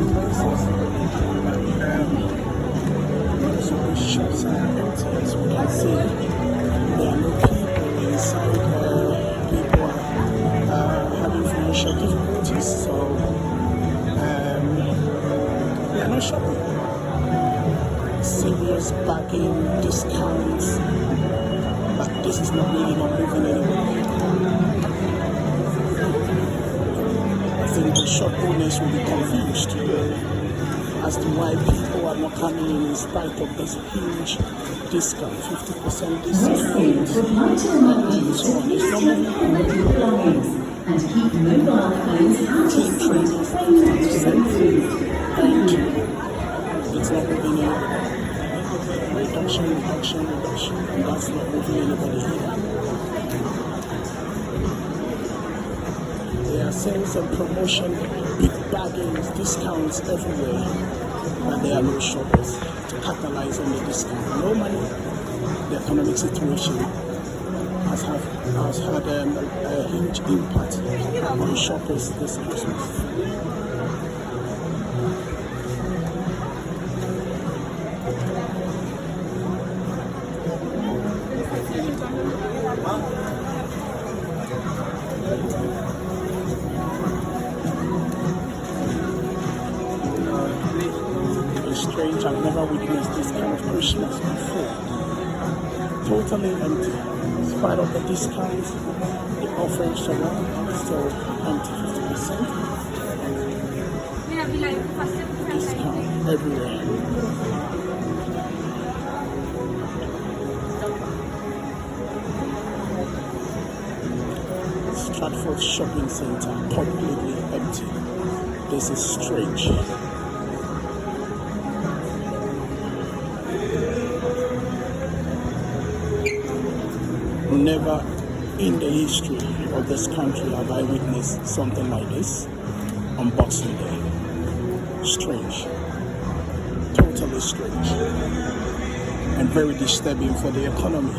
places. So the shops are empty, as we can see. There are no people inside. People are having financial difficulties, so they are not shopping. Serious bargain, discounts, but this is not really not moving anywhere. I think the shop owners will be confused as to why people are not coming in spite of this huge discount, 50% discount. So it's not moving. And keep mobile phones out of sight and it's not moving anybody. Reduction, and that's not moving anybody either. There are sales and promotion, big bargains, discounts everywhere, but there are no shoppers to capitalize on the discount. No money. The economic situation has had a huge impact on shoppers this Christmas. It's strange, I've never witnessed this kind of Christmas before. Totally empty. In spite of the discounts, the offerings around, still empty 50%. Discount everywhere. Stratford shopping center completely empty. This is strange. Never in the history of this country have I witnessed something like this on Boxing Day. Strange. Totally strange. And very disturbing for the economy.